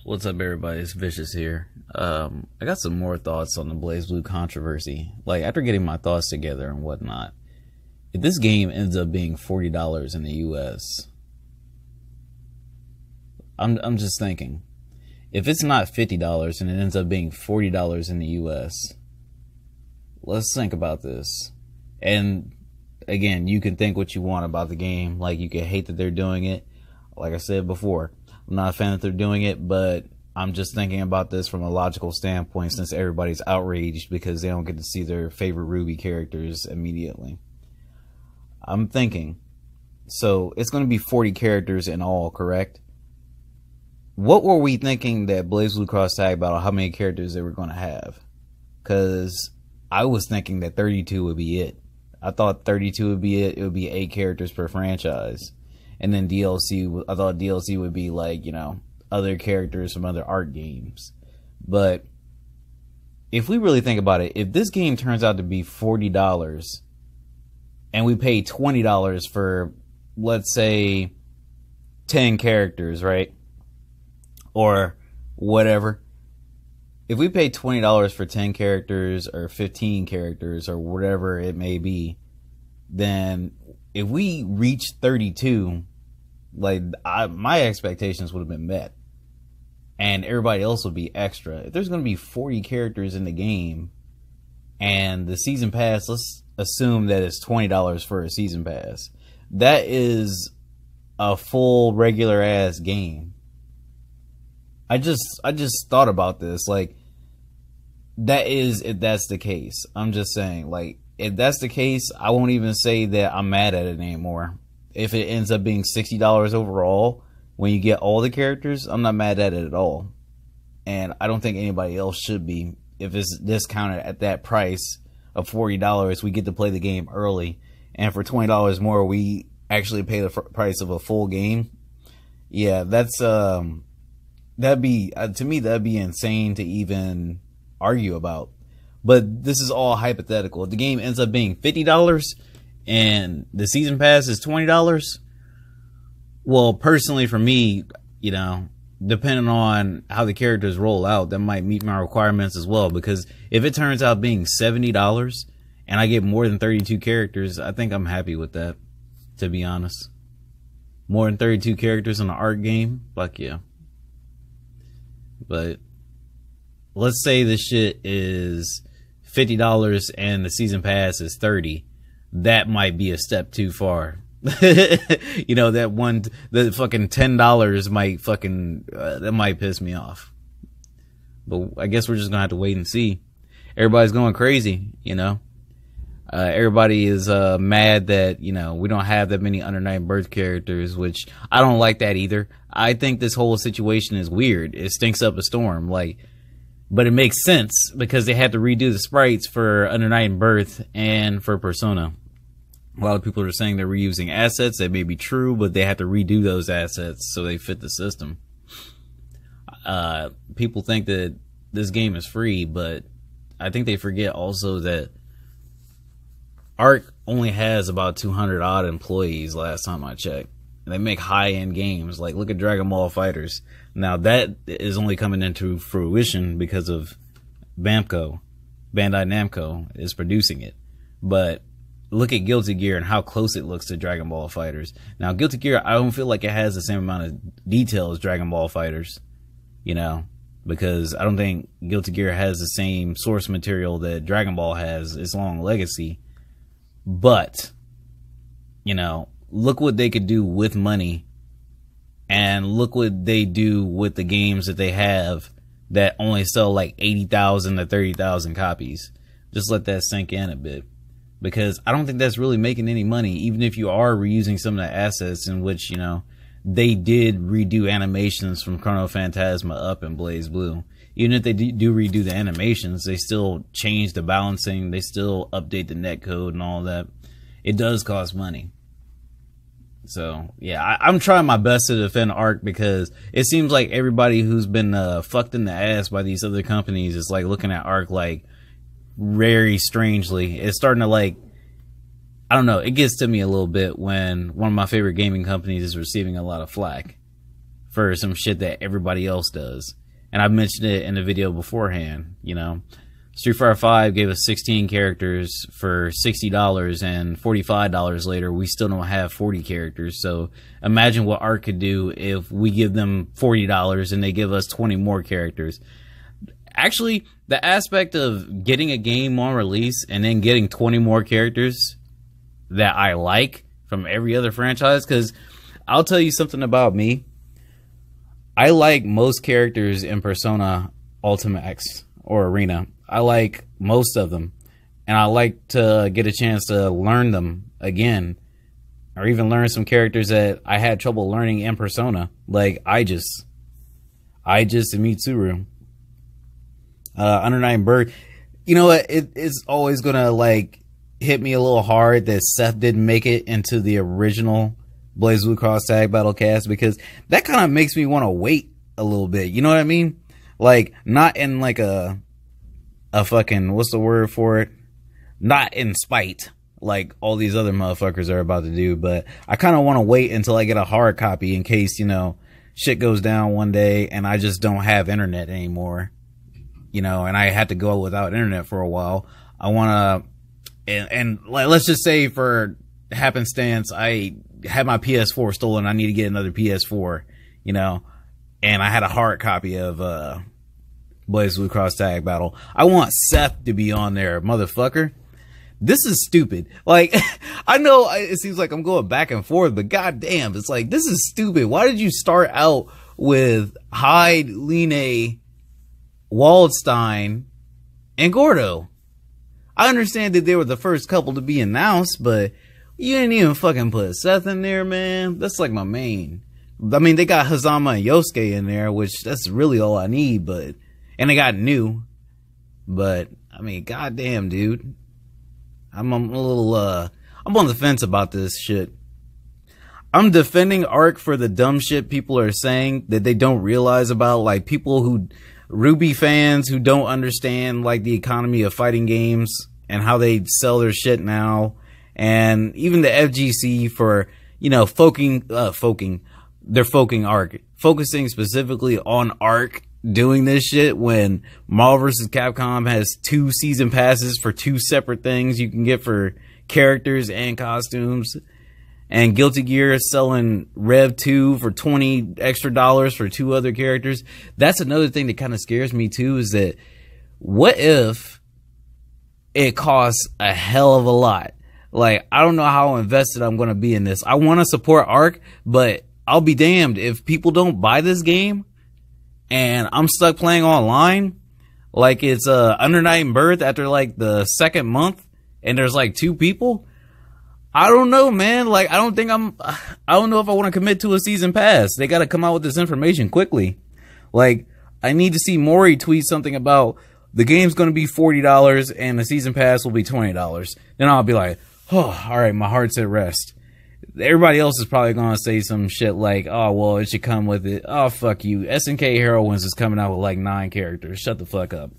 What's up, everybody? It's Vicious here. I got some more thoughts on the Blazblue controversy. Like, after getting my thoughts together and whatnot, if this game ends up being $40 in the US, I'm just thinking, if it's not $50 and it ends up being $40 in the US, let's think about this. And again, you can think what you want about the game. Like, you can hate that they're doing it. Like I said before, I'm not a fan that they're doing it, but I'm just thinking about this from a logical standpoint, since everybody's outraged because they don't get to see their favorite Ruby characters immediately. I'm thinking, so it's going to be 40 characters in all, correct? What were we thinking that Blazblue cross tag about how many characters they were going to have? Because I was thinking that 32 would be it. I thought 32 would be it. It would be 8 characters per franchise. And then DLC, I thought DLC would be like, you know, other characters from other art games. But if we really think about it, if this game turns out to be $40 and we pay $20 for, let's say, 10 characters, right? Or whatever. If we pay $20 for 10 characters or 15 characters or whatever it may be, then if we reach 32, like, my expectations would have been met. And everybody else would be extra. If there's going to be 40 characters in the game, and the season pass, let's assume that it's $20 for a season pass. That is a full regular ass game. I just thought about this. Like, that is, if that's the case. I'm just saying, like, if that's the case, I won't even say that I'm mad at it anymore. If it ends up being $60 overall, when you get all the characters, I'm not mad at it at all. And I don't think anybody else should be. If it's discounted at that price of $40, we get to play the game early. And for $20 more, we actually pay the price of a full game. Yeah, that's, that'd be, to me, that'd be insane to even argue about. But this is all hypothetical. If the game ends up being $50 and the season pass is $20, well, personally for me, you know, depending on how the characters roll out, that might meet my requirements as well. Because if it turns out being $70 and I get more than 32 characters, I think I'm happy with that, to be honest. More than 32 characters in an art game? Fuck yeah. But let's say this shit is $50 and the season pass is $30. That might be a step too far. You know, the fucking $10 might fucking, that might piss me off. But I guess we're just gonna have to wait and see. Everybody's going crazy, you know. Everybody is mad that, you know, we don't have that many under 9 birth characters, which I don't like that either. I think this whole situation is weird. It stinks up a storm, like, but it makes sense because they had to redo the sprites for under 9 birth and for Persona. A lot of people are saying they're reusing assets. That may be true, but they have to redo those assets so they fit the system. People think that this game is free, but I think they forget also that Arc only has about 200 odd employees last time I checked. They make high-end games. Like, look at Dragon Ball FighterZ. Now, that is only coming into fruition because of Bandai Namco is producing it. But look at Guilty Gear and how close it looks to Dragon Ball FighterZ. Now, Guilty Gear, I don't feel like it has the same amount of detail as Dragon Ball FighterZ, you know, because I don't think Guilty Gear has the same source material that Dragon Ball has, its long legacy. But, you know, look what they could do with money, and look what they do with the games that they have that only sell like 80,000 to 30,000 copies. Just let that sink in a bit. Because I don't think that's really making any money, even if you are reusing some of the assets in which, you know, they did redo animations from Chrono Phantasma up in Blazblue. Even if they do redo the animations, they still change the balancing, they still update the netcode and all that. It does cost money. So, yeah, I'm trying my best to defend Arc because it seems like everybody who's been fucked in the ass by these other companies is like looking at Arc like very strangely. It's starting to, like, I don't know, it gets to me a little bit when one of my favorite gaming companies is receiving a lot of flack for some shit that everybody else does. And I mentioned it in the video beforehand, you know. Street Fighter 5 gave us 16 characters for $60, and $45 later, we still don't have 40 characters. So imagine what Arc could do if we give them $40 and they give us 20 more characters. Actually, the aspect of getting a game on release and then getting 20 more characters that I like from every other franchise, because I'll tell you something about me. I like most characters in Persona Ultimate X or Arena. I like most of them, and I like to get a chance to learn them again, or even learn some characters that I had trouble learning in Persona, like Aegis and Mitsuru. Under Night Bird, you know what? It's always gonna like hit me a little hard that Seth didn't make it into the original Blazblue Cross Tag Battle cast, because that kind of makes me want to wait a little bit. You know what I mean? Like, not in like a fucking, what's the word for it? Not in spite, like all these other motherfuckers are about to do, but I kind of want to wait until I get a hard copy in case, you know, shit goes down one day and I just don't have internet anymore, you know, and I had to go without internet for a while. I want to, and let's just say for happenstance, I had my PS4 stolen. I need to get another PS4, you know, and I had a hard copy of, Blazblue Cross Tag Battle. I want Seth to be on there, motherfucker. This is stupid. Like, I know it seems like I'm going back and forth, but goddamn, it's like, this is stupid. Why did you start out with Hyde, Line, Waldstein, and Gordo? I understand that they were the first couple to be announced, but you didn't even fucking put Seth in there, man. That's like my main. I mean, they got Hazama and Yosuke in there, which that's really all I need, but, and they got new, but I mean, goddamn, dude. I'm a little, I'm on the fence about this shit. I'm defending Arc for the dumb shit people are saying that they don't realize about, like people who, Ruby fans who don't understand like the economy of fighting games and how they sell their shit now. And even the FGC for, you know, they're folking Arc, focusing specifically on Arc doing this shit when Marvel vs. Capcom has 2 season passes for 2 separate things you can get for characters and costumes, and Guilty Gear is selling Rev 2 for $20 extra for 2 other characters. That's another thing that kind of scares me too, is that what if it costs a hell of a lot? Like, I don't know how invested I'm going to be in this. I want to support Arc, but I'll be damned if people don't buy this game and I'm stuck playing online, like it's Under Night and Birth after like the 2nd month and there's like 2 people. I don't know, man. Like, I don't know if I want to commit to a season pass. They got to come out with this information quickly. Like, I need to see Mori tweet something about the game's going to be $40 and the season pass will be $20. Then I'll be like, oh, all right, my heart's at rest. Everybody else is probably going to say some shit like, oh, well, it should come with it. Oh, fuck you. SNK Heroines is coming out with like 9 characters. Shut the fuck up.